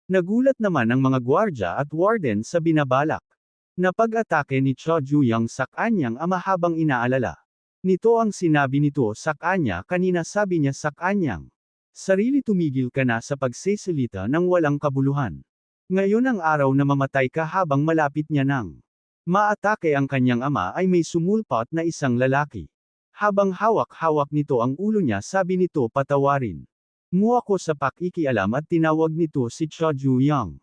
Nagulat naman ang mga gwardya at warden sa binabalak na pag-atake ni Cho Juyang sa kanyang ama habang inaalala. Nito ang sinabi nito sa kanya kanina, sabi niya sa kanyang sarili, tumigil ka na sa pagsesalita ng walang kabuluhan. Ngayon ang araw na mamatay ka. Habang malapit niya nang maatake ang kanyang ama ay may sumulpot na isang lalaki. Habang hawak-hawak nito ang ulo niya, sabi nito, patawarin mo ako sa pakikialam, at tinawag nito si Cho Juyang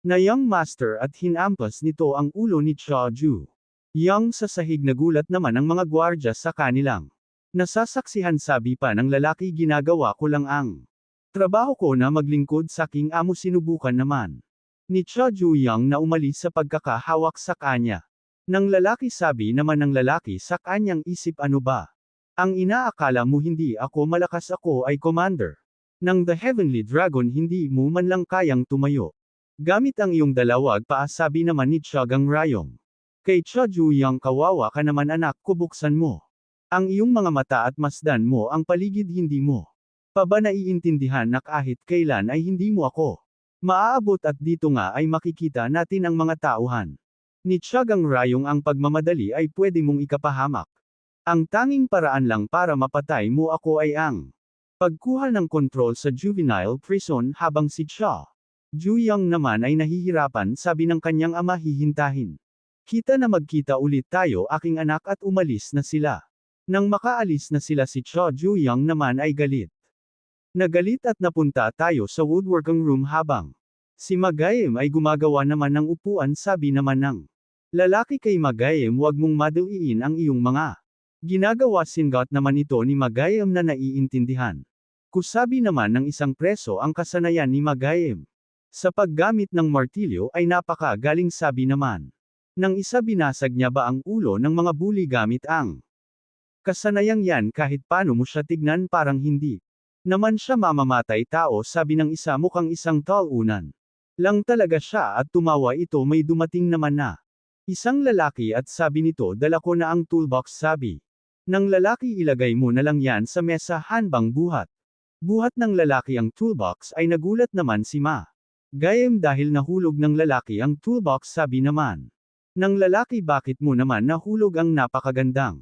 na young master at hinampas nito ang ulo ni Cho Juyang sa sahig. Nagulat naman ang mga gwardya sa kanilang nasasaksihan. Sabi pa ng lalaki, ginagawa ko lang ang trabaho ko na maglingkod sa aking amo. Sinubukan naman ni Cho Juyang na umalis sa pagkakahawak sa kanya ng lalaki. Sabi naman ng lalaki sa kanyang isip, ano ba ang inaakala mo? Hindi ako malakas, ako ay commander ng The Heavenly Dragon. Hindi mo man lang kayang tumayo gamit ang iyong dalawag paa. Sabi naman ni Chagang Rayong kay Cho Juyang, kawawa ka naman anak ko, buksan mo ang iyong mga mata at masdan mo ang paligid. Hindi mo pa ba naiintindihan na kahit kailan ay hindi mo ako maaabot, at dito nga ay makikita natin ang mga tauhan ni Chagang Rayong. Ang pagmamadali ay pwede mong ikapahamak. Ang tanging paraan lang para mapatay mo ako ay ang pagkuha ng kontrol sa juvenile prison. Habang si Cho Juyang naman ay nahihirapan, sabi ng kanyang ama, hihintahin kita na magkita ulit tayo aking anak, at umalis na sila. Nang makaalis na sila, si Cho Juyang naman ay galit na galit at napunta tayo sa woodworking room habang si Magayem ay gumagawa naman ng upuan. Sabi naman ng lalaki kay Magayem, huwag mong madaliin ang iyong mga ginagawa. Singot naman ito ni Magayem na naiintindihan ko. Sabi naman ng isang preso, ang kasanayan ni Magayem sa paggamit ng martilyo ay napakagaling. Sabi naman ng isa, binasag niya ba ang ulo ng mga bully gamit ang kasanayang yan? Kahit paano mo siya tignan, parang hindi naman siya mamamatay tao. Sabi ng isa, mukhang isang talunan lang talaga siya, at tumawa ito. May dumating naman na isang lalaki at sabi nito, dala ko na ang toolbox. Sabi ng lalaki, ilagay mo na lang yan sa mesa. Hanbang buhat ng lalaki ang toolbox ay nagulat naman si Magayem dahil nahulog ng lalaki ang toolbox. Sabi naman ng lalaki, bakit mo naman nahulog ang napakagandang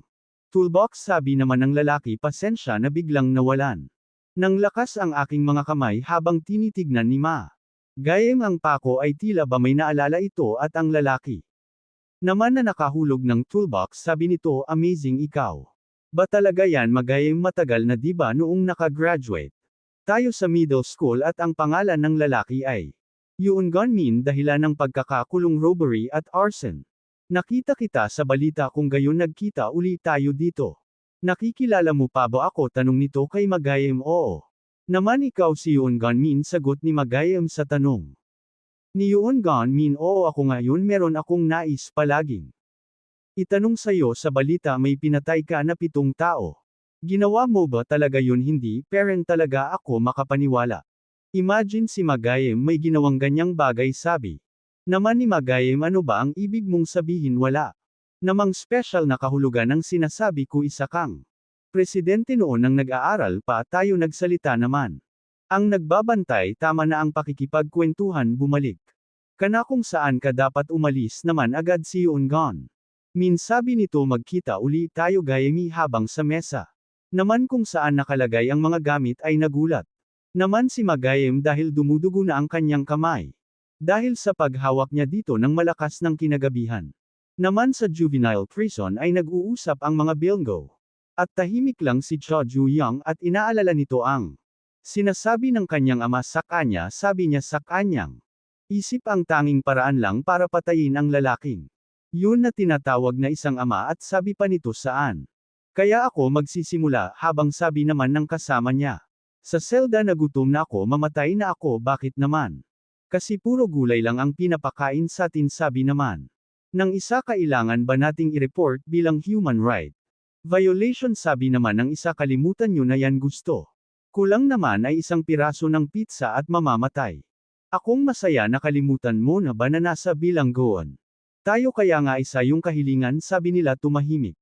toolbox? Sabi naman ng lalaki, pasensya na, biglang nawalan ng lakas ang aking mga kamay. Habang tinitignan ni Magayem ang pako ay tila ba may naalala ito, at ang lalaki naman na nakahulog ng toolbox. Sabi nito, amazing, ikaw ba talaga yan Magayem? Matagal na diba noong nakagraduate tayo sa middle school? At ang pangalan ng lalaki ay Yoon Gunmin, dahilan ng pagkakakulong, robbery at arson. Nakita kita sa balita, kung gayon nagkita uli tayo dito. Nakikilala mo pa ba ako? Tanong nito kay Magayem. Oo naman, ikaw si Yoon Gunmin, sagot ni Magayem sa tanong ni Yoon Gunmin. Oo, ako ngayon, meron akong nais palaging itanong sa'yo. Sa balita may pinatay ka na 7 tao. Ginawa mo ba talaga yun? Hindi, parent talaga ako makapaniwala. Imagine, si Magayem may ginawang ganyang bagay. Sabi naman ni Magayem, ano ba ang ibig mong sabihin? Wala namang special na kahulugan ang sinasabi ko, isa kang presidente noon nang nag-aaral pa tayo. Nagsalita naman ang nagbabantay, tama na ang pakikipagkwentuhan, bumalik ka na kung saan ka dapat, umalis naman agad si Yoon Gunmin. Sabi nito, magkita uli tayo Gayemi. Habang sa mesa naman kung saan nakalagay ang mga gamit ay nagulat naman si Magayem dahil dumudugo na ang kanyang kamay dahil sa paghawak niya dito ng malakas ng kinagabihan. Naman sa juvenile prison ay nag-uusap ang mga bilanggo at tahimik lang si Cho Juyang, at inaalala nito ang sinasabi ng kanyang ama sa kanya. Sabi niya sa kanyang isip, ang tanging paraan lang para patayin ang lalaking yun na tinatawag na isang ama, at sabi pa nito, saan kaya ako magsisimula? Habang sabi naman ng kasama niya, sa selda, nagutom na ako, mamatay na ako. Bakit naman? Kasi puro gulay lang ang pinapakain satin. Sabi naman ng isa, kailangan ba nating i-report bilang human right violation? Sabi naman ng isa, kalimutan nyo na yan, gusto kulang naman ay isang piraso ng pizza at mamamatay akong masaya. Nakalimutan mo na ba na nasa bilangguan tayo? Kaya nga isa yung kahilingan. Sabi nila, tumahimik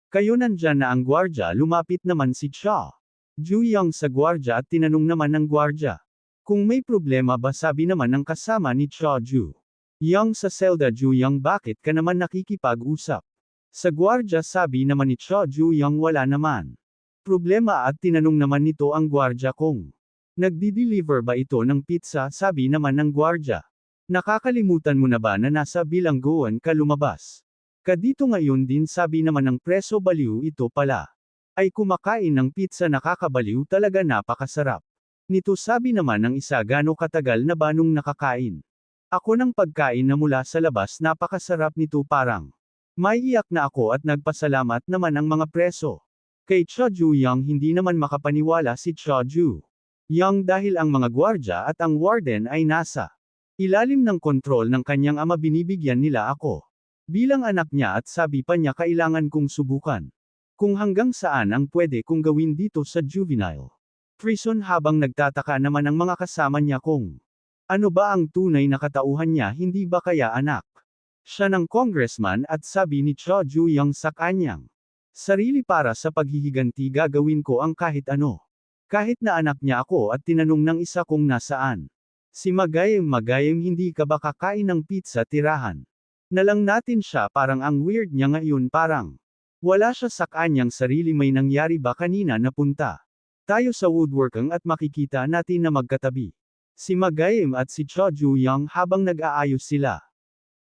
kayo. Nandyan na ang gwardya. Lumapit naman si Cho Juyang sa gwardya at tinanong naman ng gwardya, Kung may problema ba sabi naman ng kasama ni Choju. Yang sa Zelda Juyang bakit ka naman nakikipag-usap? Sa gwardya sabi naman ni Choju Yang wala naman problema at tinanong naman nito ang gwardya kung nagdi-deliver ba ito ng pizza sabi naman ng gwardya. Nakakalimutan mo na ba na nasa bilangguan ka lumabas? Kadito ngayon din sabi naman ng preso baliw ito pala. Ay kumakain ng pizza nakakabaliw talaga napakasarap. Nito sabi naman ng isa gaano katagal na ba nung nakakain? Ako ng pagkain na mula sa labas napakasarap nito parang. May iyak na ako at nagpasalamat naman ang mga preso. Kay Choju Yang hindi naman makapaniwala si Choju Yang dahil ang mga gwardya at ang warden ay nasa ilalim ng kontrol ng kanyang ama binibigyan nila ako. Bilang anak niya at sabi pa niya kailangan kong subukan. Kung hanggang saan ang pwede kong gawin dito sa juvenile prison habang nagtataka naman ang mga kasama niya kung ano ba ang tunay na katauhan niya hindi ba kaya anak siya ng congressman at sabi ni Choju Yang sa kanyang sarili para sa paghihiganti gagawin ko ang kahit ano. Kahit na anak niya ako at tinanong ng isa kung nasaan. Si Magayem hindi ka ba kakain ng pizza tirahan? Nalang natin siya parang ang weird niya ngayon parang. Wala siya sa kanyang sarili may nangyari ba kanina napunta. Tayo sa woodworking at makikita natin na magkatabi. Si Magayem at si Choju Yang habang nag-aayos sila.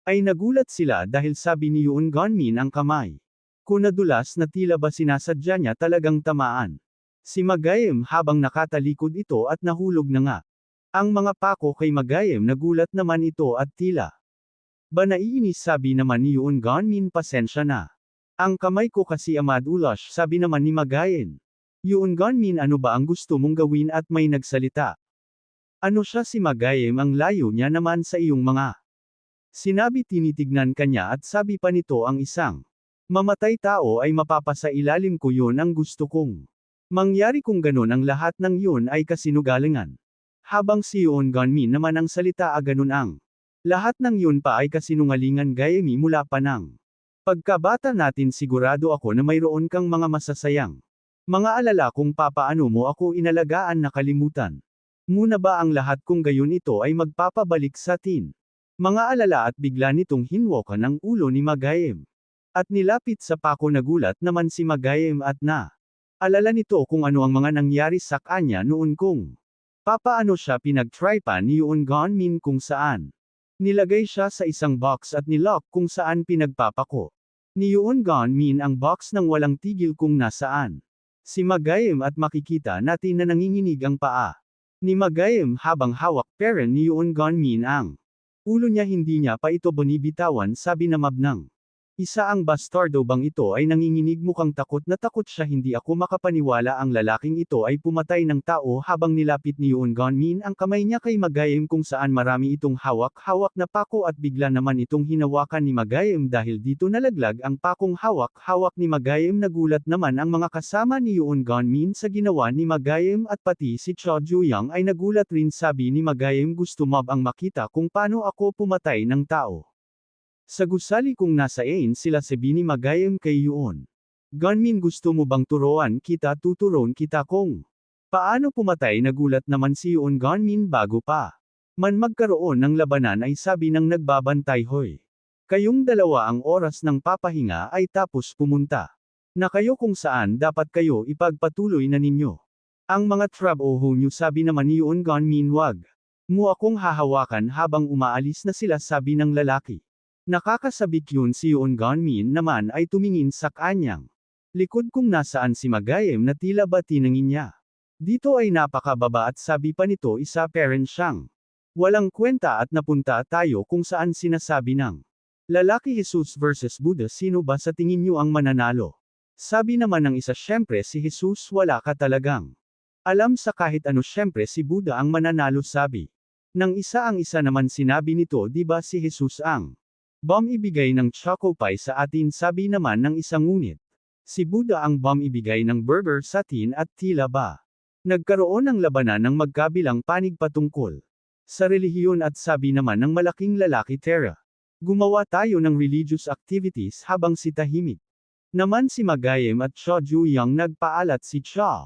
Ay nagulat sila dahil sabi ni Yoon Gonmin ang kamay. Kung nadulas na tila ba sinasadya niya talagang tamaan. Si Magayem habang nakatalikod ito at nahulog na nga. Ang mga pako kay Magayem nagulat naman ito at tila. Ba naiinis sabi naman ni Yoon Gonmin pasensya na. Ang kamay ko kasi Ahmad Ulash sabi naman ni Magayem. Yoon Gonmin ano ba ang gusto mong gawin at may nagsalita. Ano siya si Magayem ang layo niya naman sa iyong mga. Sinabi tinitignan kanya at sabi pa nito ang isang. Mamatay tao ay mapapasa ilalim ko yun ang gusto kong. Mangyari kung ganun ang lahat ng yun ay kasinugalingan. Habang si Yoon Gonmin naman ang salita ganun ang. Lahat ng yun pa ay kasinungalingan Gayemi mula pa ng. Pagkabata natin sigurado ako na mayroon kang mga masasayang. Mga alala kung papaano mo ako inalagaan na kalimutan. Muna ba ang lahat kung gayon ito ay magpapabalik sa atin? Mga alala at bigla nitong hinwakan ang ulo ni Magayem. At nilapit sa pako nagulat naman si Magayem at na. Alala nito kung ano ang mga nangyari sa kanya noon kung. Papaano siya pinag-try pa ni Yoon Gonmin kung saan. Nilagay siya sa isang box at nilock kung saan pinagpapako. Ni Yoon Gonmin ang box nang walang tigil kung nasaan. Si Magayem at makikita natin na nanginginig ang paa. Ni Magayem habang hawak pera ni Yoon Gonmin ang. Ulo niya hindi niya pa ito binibitawan sabi na mabnang. Isa ang bastardo bang ito ay nanginginig mukhang takot na takot siya hindi ako makapaniwala ang lalaking ito ay pumatay ng tao habang nilapit ni Yoon Gonmin ang kamay niya kay Magayem kung saan marami itong hawak-hawak na pako at bigla naman itong hinawakan ni Magayem dahil dito nalaglag ang pakong hawak-hawak ni Magayem nagulat naman ang mga kasama ni Yoon Gonmin sa ginawa ni Magayem at pati si Choju Yang ay nagulat rin sabi ni Magayem gusto mo bang makita kung paano ako pumatay ng tao. Sa gusali kung nasaan sila sabi ni Magayem kay Yoon Gonmin gusto mo bang turuan kita tuturon kita kung paano pumatay nagulat naman si Yoon Gonmin bago pa man magkaroon ng labanan ay sabi ng nagbabantay hoy. Kayong dalawa ang oras ng papahinga ay tapos pumunta na kayo kung saan dapat kayo ipagpatuloy na ninyo. Ang mga trabaho nyo sabi naman ni Yoon Gonmin wag mo akong hahawakan habang umaalis na sila sabi ng lalaki. Nakakasabik yun si Yoon Gonmin naman ay tumingin sa kanyang likod kung nasaan si Magayem na tila ba tinangin niya. Dito ay napakababa at sabi pa nito isa parent siyang. Walang kwenta at napunta tayo kung saan sinasabi ng lalaki Jesus versus Buddha sino ba sa tingin niyo ang mananalo? Sabi naman ng isa syempre si Jesus wala ka talagang. Alam sa kahit ano syempre si Buddha ang mananalo sabi. Nang isa ang isa naman sinabi nito di ba si Jesus ang bomb ibigay ng choco pie sa atin sabi naman ng isang ngunit. Si Buddha ang bomb ibigay ng burger sa atin at tila ba. Nagkaroon ng labanan ng magkabilang panig patungkol sa relihiyon at sabi naman ng malaking lalaki Tara. Gumawa tayo ng religious activities habang si tahimik. Naman si Magayem at Choju Yang nagpaalat si Cha.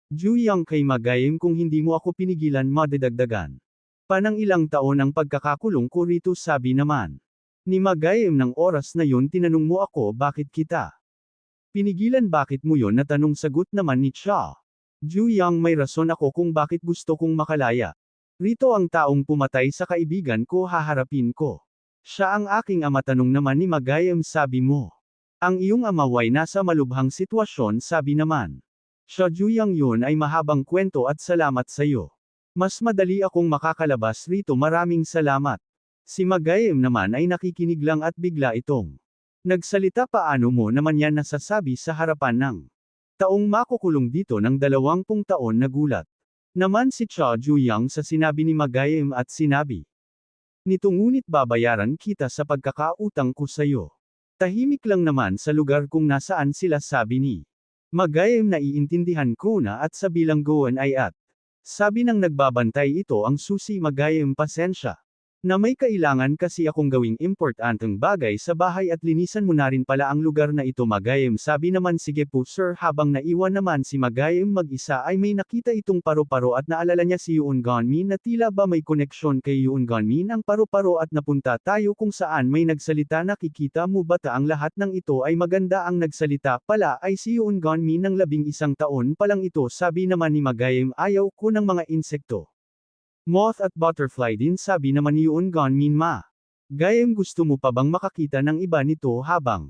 Juyang kay Magayem kung hindi mo ako pinigilan madidagdagan. Panang ilang taon ang pagkakakulong ko rito sabi naman. Ni Magayem ng oras na yun tinanong mo ako bakit kita pinigilan bakit mo yon na tanong sagot naman ni Cha. Juyang may rason ako kung bakit gusto kong makalaya. Rito ang taong pumatay sa kaibigan ko haharapin ko. Siya ang aking ama tanong naman ni Magayem sabi mo. Ang iyong ama ay nasa malubhang sitwasyon sabi naman. Siya Juyang yun ay mahabang kwento at salamat sa iyo. Mas madali akong makakalabas rito maraming salamat. Si Magayem naman ay nakikinig lang at bigla itong nagsalita paano mo naman yan nasasabi sa harapan ng taong makukulong dito ng 20 taon nagulat. Naman si Cha Juyang sa sinabi ni Magayem at sinabi. Nito ngunit babayaran kita sa pagkakautang ko sa iyo. Tahimik lang naman sa lugar kung nasaan sila sabi ni Magayem naiintindihan ko na at sa bilangguan ay at. Sabi ng nagbabantay ito ang susi Magayem pasensya. Na may kailangan kasi akong gawing importanteng bagay sa bahay at linisan mo na rin pala ang lugar na ito Magayem sabi naman sige po sir habang naiwan naman si Magayem mag-isa ay may nakita itong paru-paro at naalala niya si Yoon Gunmin na tila ba may koneksyon kay Yoon Gunmin ang paru-paro at napunta tayo kung saan may nagsalita nakikita mo bata ang lahat ng ito ay maganda ang nagsalita pala ay si Yoon Gunmin ng 11 taon pa lang ito sabi naman ni Magayem ayaw ko ng mga insekto. Moth at butterfly din sabi naman ni Yoon Gunmin ma. Gayem gusto mo pa bang makakita ng iba nito habang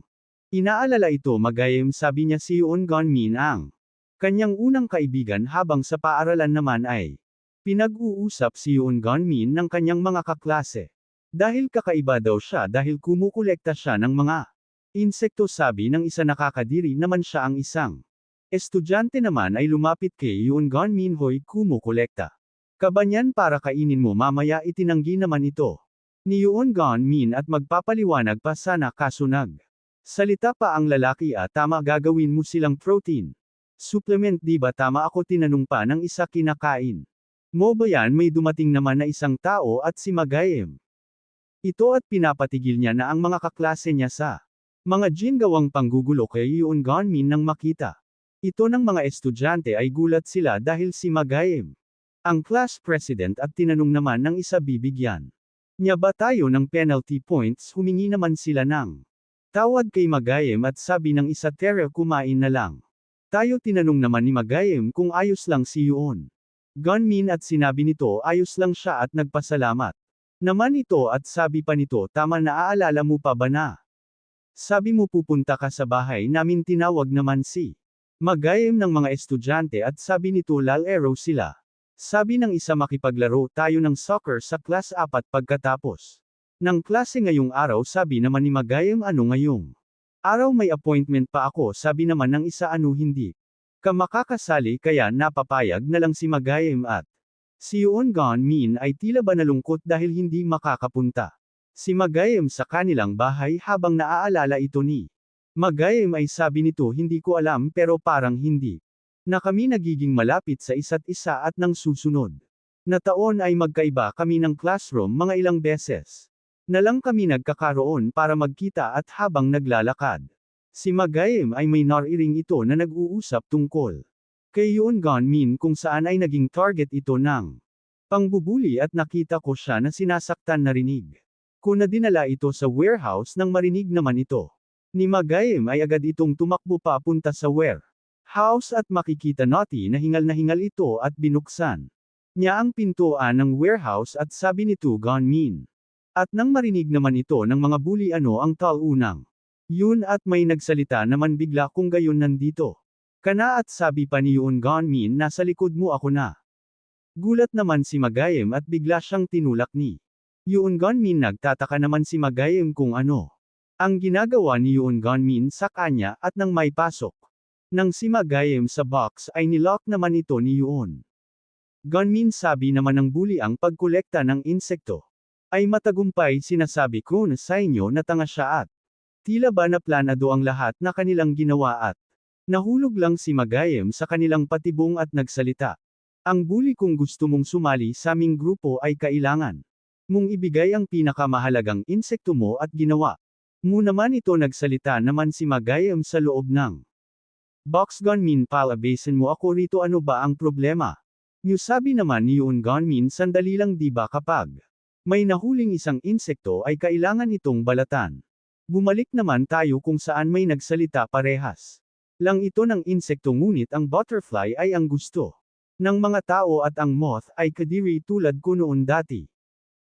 inaalala ito Magayem sabi niya si Yoon Gunmin ang kanyang unang kaibigan habang sa paaralan naman ay pinag-uusap si Yoon Gunmin ng kanyang mga kaklase. Dahil kakaiba daw siya dahil kumukolekta siya ng mga insekto sabi ng isa nakakadiri naman siya ang isang estudyante naman ay lumapit kay Yoon Gunmin hoy kumukolekta. Kabanyan para kainin mo mamaya itinanggi naman ito. Ni Yoon Gunmin at magpapaliwanag pa sana kasunag. Salita pa ang lalaki tama gagawin mo silang protein. Supplement di ba tama ako tinanong pa ng isa kinakain. Mo ba yan may dumating naman na isang tao at si Magayem. Ito at pinapatigil niya na ang mga kaklase niya sa mga gawang panggugulo kay Yoon Gunmin nang makita. Ito ng mga estudyante ay gulat sila dahil si Magayem ang class president at tinanong naman ng isa bibigyan niya ba tayo ng penalty points humingi naman sila ng tawad kay Magayem at sabi ng isa Tara kumain na lang. Tayo tinanong naman ni Magayem kung ayos lang si Yoon Gunmin at sinabi nito ayos lang siya at nagpasalamat. Naman ito at sabi pa nito tama naaalala mo pa ba na? Sabi mo pupunta ka sa bahay namin tinawag naman si Magayem ng mga estudyante at sabi nito lalaro sila. Sabi ng isa makipaglaro tayo ng soccer sa class 4 pagkatapos ng klase ngayong araw sabi naman ni Magayem ano ngayong araw may appointment pa ako sabi naman ng isa ano hindi ka makakasali kaya napapayag na lang si Magayem at si Yoon Gunmin ay tila ba nalungkot dahil hindi makakapunta si Magayem sa kanilang bahay habang naaalala ito ni Magayem ay sabi nito hindi ko alam pero parang hindi na kami nagiging malapit sa isa't isa at nang susunod na taon ay magkaiba kami ng classroom mga ilang beses. Na lang kami nagkakaroon para magkita at habang naglalakad. Si Magayem ay may nariring ito na nag-uusap tungkol kay Yoon Gunmin kung saan ay naging target ito ng pangbubuli at nakita ko siya na sinasaktan narinig ko na dinala ito sa warehouse nang marinig naman ito. Ni Magayem ay agad itong tumakbo papunta sa warehouse at makikita na hingal ito at binuksan niya ang pintuan ng warehouse at sabi nito Gunmin. At nang marinig naman ito ng mga bully ano ang talunang. Yun at may nagsalita naman bigla kung gayon nandito. Kana at sabi pa ni Yoon Gunmin nasa likod mo ako na. Gulat naman si Magayem at bigla siyang tinulak ni Yoon Gunmin nagtataka naman si Magayem kung ano ang ginagawa ni Yoon Gunmin sa kanya at nang may pasok. Nang si Magayem sa box ay nilock naman ito ni Yoon Gunmin sabi naman ng bully ang pagkolekta ng insekto. Ay matagumpay sinasabi ko na sa inyo na tanga siya at tila ba na planado ang lahat na kanilang ginawa at nahulog lang si Magayem sa kanilang patibong at nagsalita. Ang bully kung gusto mong sumali sa aming grupo ay kailangan mong ibigay ang pinakamahalagang insekto mo at ginawa mo naman ito nagsalita naman si Magayem sa loob ng Box Gunmin palabasin mo ako rito, ano ba ang problema? Niyo sabi naman ni Yoon Gunmin, sandali lang, di ba kapag may nahuling isang insekto ay kailangan itong balatan. Bumalik naman tayo kung saan may nagsalita parehas lang ito ng insekto, ngunit ang butterfly ay ang gusto ng mga tao at ang moth ay kadiri tulad ko noon dati.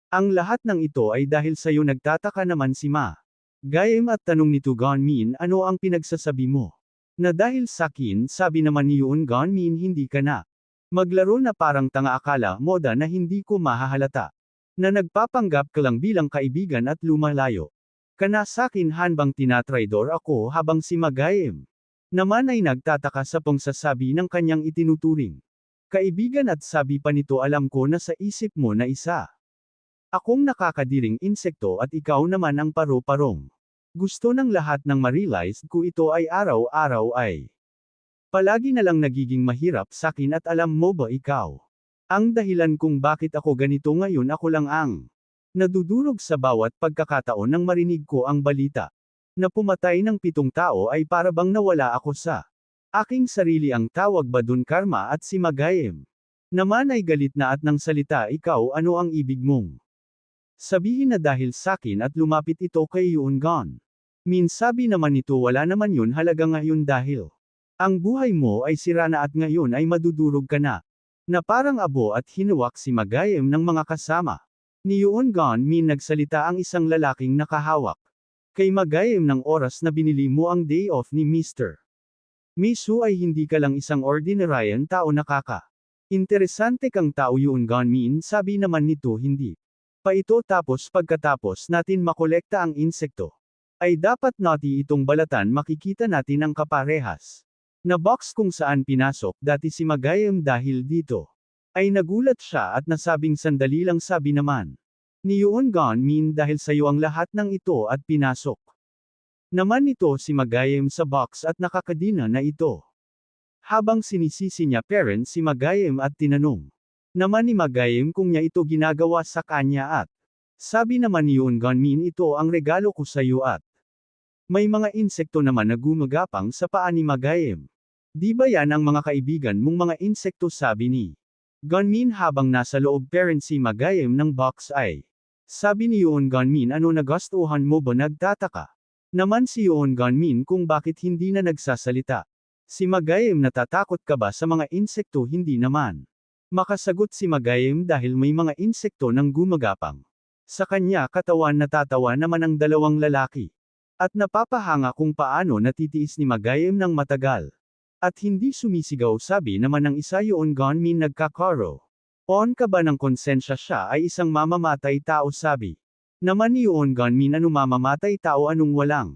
Ang lahat ng ito ay dahil sa'yo, nagtataka naman si Ma Gaim at tanong ni Gunmin, ano ang pinagsasabi mo? Na dahil sakin, sabi naman ni Yoon Gunmin, hindi ka na maglaro na parang tanga, akala moda na hindi ko mahahalata. Na nagpapanggap ka lang bilang kaibigan at lumalayo ka na sakin, hanbang tinatraidor ako, habang si Ma Gaim naman ay nagtataka sa pangsasabi ng kanyang itinuturing kaibigan at sabi pa nito, alam ko na sa isip mo na isa akong nakakadiring insekto at ikaw naman ang paro-parong gusto ng lahat ng ma-realize ko, ito ay araw-araw ay palagi na lang nagiging mahirap sakin, at alam mo ba ikaw ang dahilan kung bakit ako ganito ngayon? Ako lang ang nadudurog sa bawat pagkakataon nang marinig ko ang balita na pumatay ng 7 tao, ay para bang nawala ako sa aking sarili. Ang tawag ba dun karma? At si Ma Gaim naman ay galit na at nang salita, ikaw ano ang ibig mong sabihin na dahil sakin? At lumapit ito kay Yoon Gunmin, sabi naman nito, wala naman yun halaga ngayon dahil ang buhay mo ay sira na at ngayon ay madudurog ka na. Na parang abo, at hinuwak si Ma Gaim ng mga kasama ni Yoon Gunmin. Nagsalita ang isang lalaking nakahawak kay Ma Gaim ng oras na binili mo ang day off ni Mr. Misu ay hindi ka lang isang ordinaryong tao, interesante kang tao, Yoon Gunmin, sabi naman nito, hindi pa ito tapos. Pagkatapos natin makolekta ang insekto ay dapat natin itong balatan. Makikita natin ang kaparehas na box kung saan pinasok dati si Ma Gaim. Dahil dito ay nagulat siya at nasabing, sandali lang, sabi naman ni Yoon Gunmin, dahil sayo ang lahat ng ito, at pinasok naman nito si Ma Gaim sa box at nakakadina na ito. Habang sinisisi niya parents si Ma Gaim at tinanong naman ni Ma Gaim kung niya ito ginagawa sa kanya, at sabi naman ni Yoon Gunmin, ito ang regalo ko sa iyo. At may mga insekto naman na gumagapang sa paa ni Ma Gaim. Di ba yan ang mga kaibigan mong mga insekto, sabi ni Gunmin habang nasa loob parents si Ma Gaim ng box ay sabi ni Yoon Gunmin, ano, nagustuhan mo ba? Nagtataka naman si Yoon Gunmin kung bakit hindi na nagsasalita si Ma Gaim. Natatakot ka ba sa mga insekto? Hindi naman makasagot si Ma Gaim dahil may mga insekto nang gumagapang sa kanya katawan. Natatawa naman ang dalawang lalaki at napapahanga kung paano natitiis ni Ma Gaim ng matagal at hindi sumisigaw. Sabi naman ng isa, Yoon Gunmin, nagkakaro on ka ba ng konsensya? Siya ay isang mamamatay tao, sabi naman ni Yoon Gunmin, ano mamamatay tao? Anong walang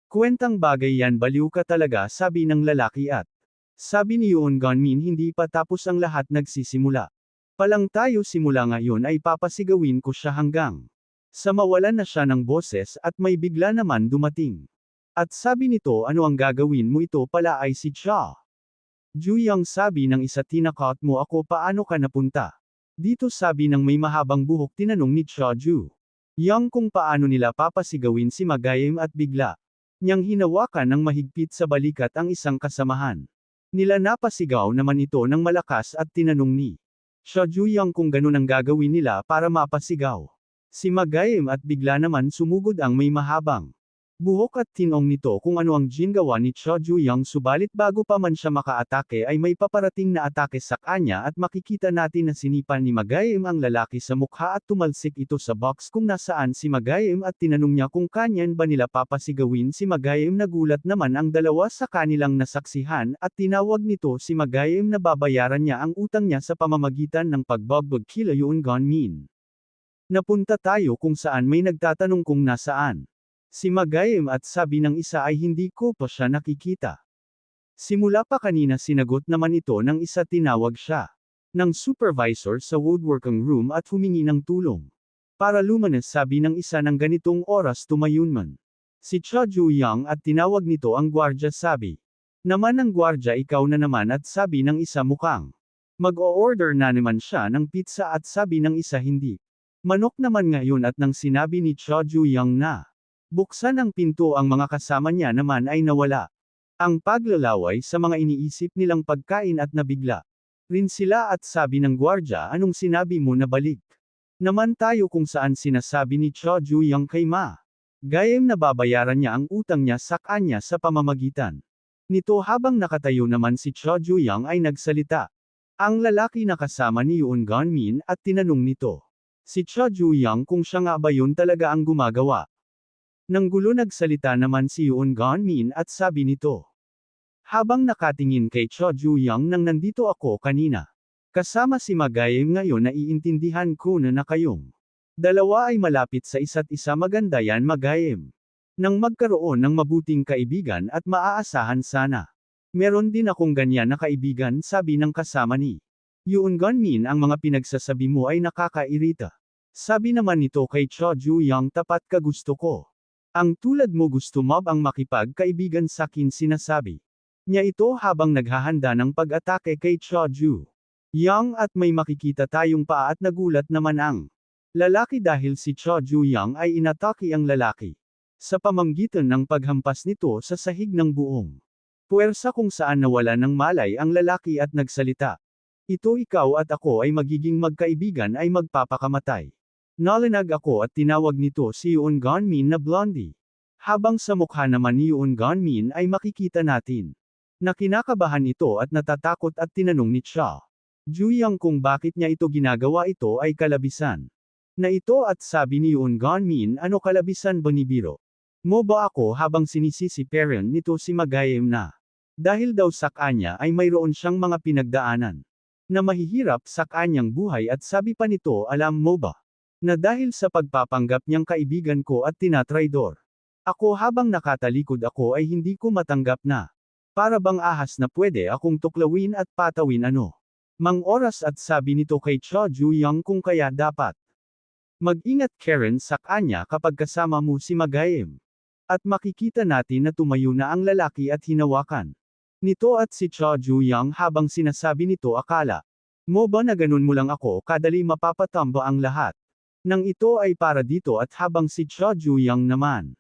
kwentang bagay yan, baliw ka talaga, sabi ng lalaki. At sabi ni Yoon Gunmin, hindi pa tapos ang lahat, nagsisimula pa lang tayo. Simula ngayon ay papasigawin ko siya hanggang sa mawalan na siya ng boses. At may bigla naman dumating at sabi nito, ano ang gagawin mo? Ito pala ay si Cha Ju-young, sabi ng isa, tinakot mo ako, paano ka napunta dito? Sabi ng may mahabang buhok. Tinanong ni Cha Ju-young kung paano nila papasigawin si Ma Gaim, at bigla niyang hinawakan ng mahigpit sa balikat ang isang kasamahan nila. Napasigaw naman ito ng malakas at tinanong ni Cha Ju-young kung ganun ang gagawin nila para mapasigaw si Ma Gaim, at bigla naman sumugod ang may mahabang buhok at tinong nito kung ano ang ginagawa ni Cha Ju-young. Subalit bago pa man siya makaatake ay may paparating na atake sa kanya, at makikita natin na sinipan ni Ma Gaim ang lalaki sa mukha at tumalsik ito sa box kung nasaan si Ma Gaim, at tinanong niya kung kanyan ba nila papasigawin si Ma Gaim. Nagulat naman ang dalawa sa kanilang nasaksihan at tinawag nito si Ma Gaim na babayaran niya ang utang niya sa pamamagitan ng pagbugbog kila Yoon Gunmin. Napunta tayo kung saan may nagtatanong kung nasaan si Ma Gaim, at sabi ng isa ay hindi ko pa siya nakikita. Simula pa kanina, sinagot naman ito ng isa. Tinawag siya ng supervisor sa woodworking room at humingi ng tulong para lumanas. Sabi ng isa, ng ganitong oras tumayon man si Cha Ju-young at tinawag nito ang gwardya. Sabi naman ng gwardya, ikaw na naman. At sabi ng isa, mukhang mag-o-order na naman siya ng pizza. At sabi ng isa, hindi manok naman ngayon. At nang sinabi ni Cha Ju-young na buksan ang pinto, ang mga kasama niya naman ay nawala. Ang paglalaway sa mga iniisip nilang pagkain at nabigla rin sila at sabi ng gwardya, anong sinabi mo na balik? Naman tayo kung saan sinasabi ni Cho Ju-young kay Ma. Gayem na babayaran niya ang utang niya sa kanya sa pamamagitan nito. Habang nakatayo naman si Cho Ju-young ay nagsalita ang lalaki na kasama ni Yoon Gun-min at tinanong nito si Cho Ju-young kung siya nga ba yun talaga ang gumagawa. Nang gulo nagsalita naman si Yoon Gun-min at sabi nito habang nakatingin kay Cho Ju-young nang nandito ako kanina kasama si Magayem ngayon naiintindihan ko na kayong dalawa ay malapit sa isa't isa. Maganda yan Magayem. Nang magkaroon ng mabuting kaibigan at maaasahan sana. Meron din akong ganyan na kaibigan, sabi ng kasama ni Yoon Gun-min. Ang mga pinagsasabi mo ay nakakairita. Sabi naman nito kay Cho Ju-young, tapat ka gusto ko. Ang tulad mo gusto mo ang makipagkaibigan sakin, sinasabi niya ito habang naghahanda ng pag-atake kay Cho Ju-young at may makikita tayong paa at nagulat naman ang lalaki dahil si Cho Ju-young ay inatake ang lalaki sa pamamagitan ng paghampas nito sa sahig ng buong puwersa kung saan nawala ng malay ang lalaki at nagsalita. Ito ikaw at ako ay magiging magkaibigan ay magpapakamatay. Nalinag ako at tinawag nito si Yoon Gun-min na Blondie. Habang sa mukha naman ni Yoon Gun-min ay makikita natin na kinakabahan ito at natatakot at tinanong ni Cho Ju-young kung bakit niya ito ginagawa. Ito ay kalabisan na ito at sabi ni Yoon Gun-min, ano kalabisan ba ni biro mo ba ako? Habang sinisisi parent nito si Magayem na dahil daw sa kanya ay mayroon siyang mga pinagdaanan na mahihirap sa kanyang buhay at sabi pa nito, alam mo ba na dahil sa pagpapanggap niyang kaibigan ko at tinatraidor ako habang nakatalikod ako ay hindi ko matanggap na para bang ahas na pwede akong tuklawin at patawin mang oras. At sabi nito kay Cho Ju-young kung kaya dapat mag-ingat Karen sa kanya kapag kasama mo si Magayem. At makikita natin na tumayo na ang lalaki at hinawakan nito at si Cho Ju-young habang sinasabi nito, akala mo ba na ganun mo lang ako kadali mapapatamba ang lahat nang ito ay para dito? At habang si Cho Ju-young naman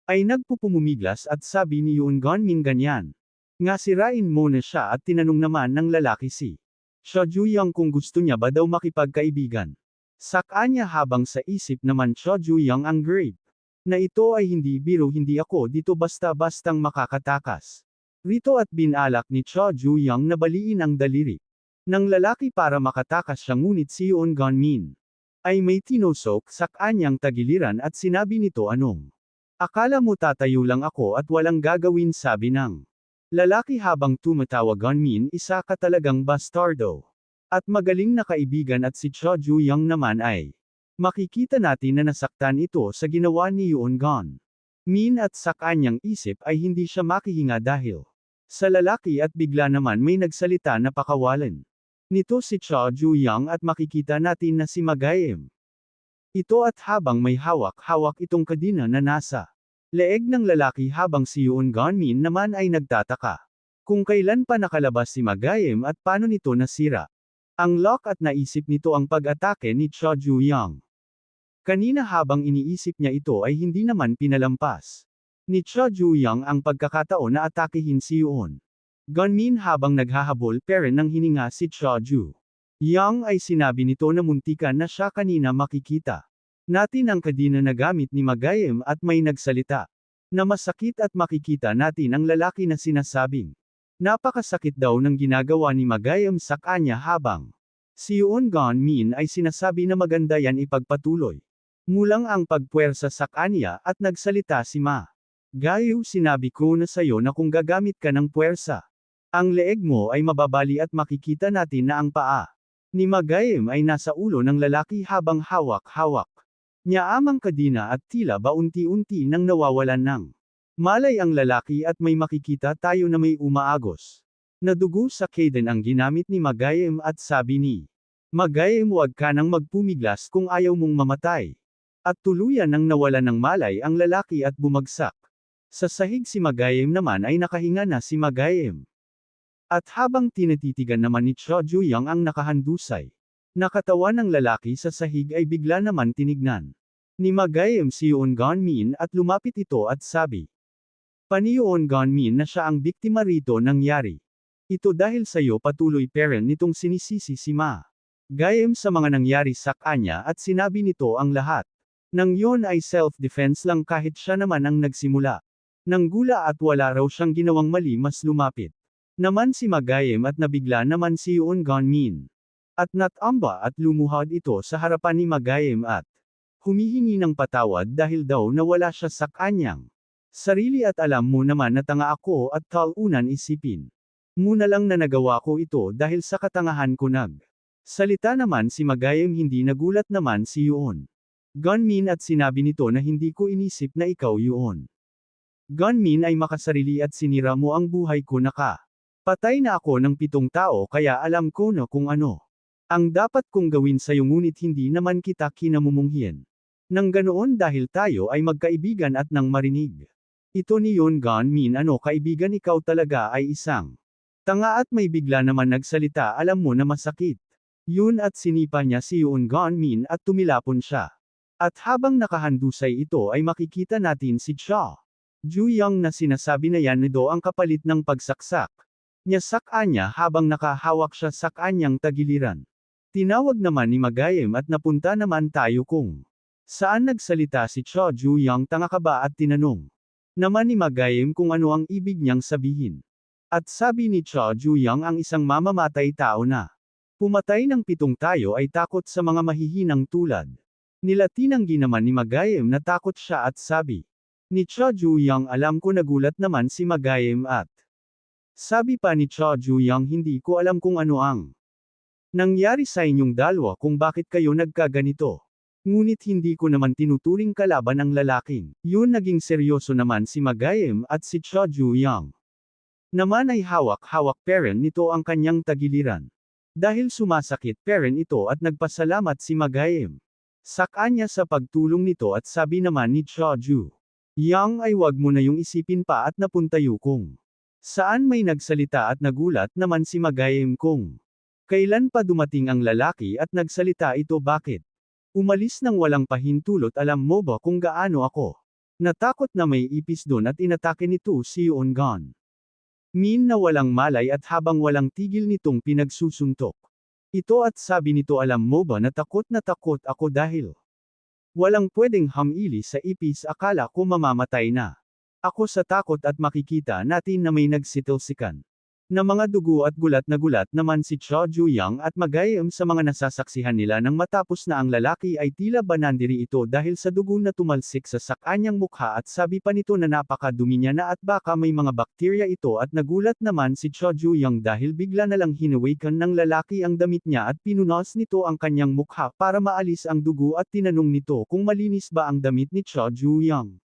ay nagpupumumiglas at sabi ni Yoon Gun-min, ganyan nga sirain mo na siya. At tinanong naman ng lalaki si Cho Ju-young kung gusto niya ba daw makipagkaibigan sa kanya habang sa isip naman Cho Ju-young ang grave na ito ay hindi biro, hindi ako dito basta-bastang makakatakas rito. At binalak ni Cho Ju-young na baliin ang daliri ng lalaki para makatakas siya, ngunit si Yoon Gun-min ay may tinusok sa kanyang tagiliran at sinabi nito, anong akala mo tatayo lang ako at walang gagawin, sabi ng lalaki habang tumatawa. Gun-min, isa ka talagang bastardo at magaling na kaibigan. At si Cho Ju-young naman ay makikita natin na nasaktan ito sa ginawa ni Yoon Gun-min at sa kanyang isip ay hindi siya makihinga dahil sa lalaki at bigla naman may nagsalita na pakawalan nito si Cho Ju-young at makikita natin na si Magayem ito at habang may hawak-hawak itong kadina na nasa leeg ng lalaki habang si Yoon Gun-min naman ay nagtataka kung kailan pa nakalabas si Magayem at paano nito nasira ang lock at naisip nito ang pag-atake ni Cho Ju-young kanina. Habang iniisip niya ito ay hindi naman pinalampas ni Cho Ju-young ang pagkakataon na atakehin si Yoon Gun-min habang naghahabol pero nang hininga si Cho Ju-young ay sinabi nito na muntikan na siya kanina. Makikita natin ang kadina na gamit ni Magayem at may nagsalita na masakit at makikita natin ang lalaki na sinasabing napakasakit daw ng ginagawa ni Magayem sa kanya habang si Yoon Gun-min ay sinasabi na maganda yan ipagpatuloy mulang ang pagpuwersa sa kanya at nagsalita si Ma. Gayo, sinabi ko na sayo na kung gagamit ka ng puwersa ang leeg mo ay mababali. At makikita natin na ang paa ni Magayem ay nasa ulo ng lalaki habang hawak-hawak niya amang kadina at tila ba unti-unti nang nawawalan ng malay ang lalaki. At may makikita tayo na may umaagos na dugo sa kaden ang ginamit ni Magayem at sabi ni Magayem, huwag ka nang magpumiglas kung ayaw mong mamatay. At tuluyan nang nawalan ng malay ang lalaki at bumagsak sa sahig. Si Magayem naman ay nakahinga na si Magayem. At habang tinatitigan naman ni Cho Ju-young ang nakahandusay na katawan ng lalaki sa sahig ay bigla naman tinignan ni Magayem si Yoon Gun-min at lumapit ito at sabi Paniyoon Gonmin na siya ang biktima rito nangyari. Ito dahil sa'yo patuloy parent nitong sinisisi si Ma. Gayem sa mga nangyari sa kanya at sinabi nito ang lahat. Nang yun ay self-defense lang kahit siya naman ang nagsimula. Nang gula at wala raw siyang ginawang mali mas lumapit naman si Magayem at nabigla naman si Yoon Gonmin. At natamba at lumuhod ito sa harapan ni Magayem at humihingi ng patawad dahil daw nawala siya sa kanyang sarili at alam mo naman na tanga ako at talunan isipin. Muna lang na nagawa ko ito dahil sa katangahan ko salita naman si Magayem hindi nagulat naman si Yoon Gonmin at sinabi nito na hindi ko inisip na ikaw Yoon Gonmin ay makasarili at sinira mo ang buhay ko patay na ako ng 7 tao kaya alam ko na kung ano ang dapat kong gawin sa'yo ngunit hindi naman kita kinamumunghian. Nang ganoon dahil tayo ay magkaibigan at nang marinig ito ni Yoon Gonmin kaibigan ikaw talaga ay isang tanga at may bigla naman nagsalita alam mo na masakit. Yun at sinipa niya si Yoon Gonmin at tumilapon siya. At habang nakahandusay ito ay makikita natin si Cha Ju-young na sinasabi na yan do ang kapalit ng pagsaksak niya sa kanya habang nakahawak siya sa kanyang tagiliran. Tinawag naman ni Magayem at napunta naman tayo kung saan nagsalita si Cha Ju-young tanga ka ba at tinanong naman ni Magayem kung ano ang ibig niyang sabihin. At sabi ni Cha Ju-young ang isang mamamatay tao na pumatay ng 7 tayo ay takot sa mga mahihinang tulad nila. Tinanggi naman ni Magayem na takot siya at sabi ni Cha Ju-young alam ko nagulat naman si Magayem at sabi pa ni Cha Ju-young hindi ko alam kung ano ang nangyari sa inyong dalawa kung bakit kayo nagkaganito. Ngunit hindi ko naman tinuturing kalaban ang lalaking yun. Naging seryoso naman si Magayem at si Cha Ju-young naman ay hawak-hawak parent nito ang kanyang tagiliran. Dahil sumasakit parent ito at nagpasalamat si Magayem sa kanya sa pagtulong nito at sabi naman ni Cha Ju-young ay wag mo na yung isipin pa at napuntayo kung saan may nagsalita at nagulat naman si Magayem kung kailan pa dumating ang lalaki at nagsalita ito bakit umalis nang walang pahintulot. Alam mo ba kung gaano ako natakot na may ipis doon at inatake nito si Yoon Gonmin na walang malay at habang walang tigil nitong pinagsusuntok ito at sabi nito alam mo ba na takot ako dahil walang pwedeng hamili sa ipis akala ko mamamatay na ako sa takot at makikita natin na may nagsitilsikan na mga dugo at gulat naman si Cha Ju-young at Magayem sa mga nasasaksihan nila nang matapos na ang lalaki ay tila banandiri ito dahil sa dugo na tumalsik sa kanyang mukha at sabi pa nito na napakadumi niya na at baka may mga bakterya ito at nagulat naman si Cha Ju-young dahil bigla na lang hinawakan ng lalaki ang damit niya at pinunas nito ang kanyang mukha para maalis ang dugo at tinanong nito kung malinis ba ang damit ni Cha Ju-young.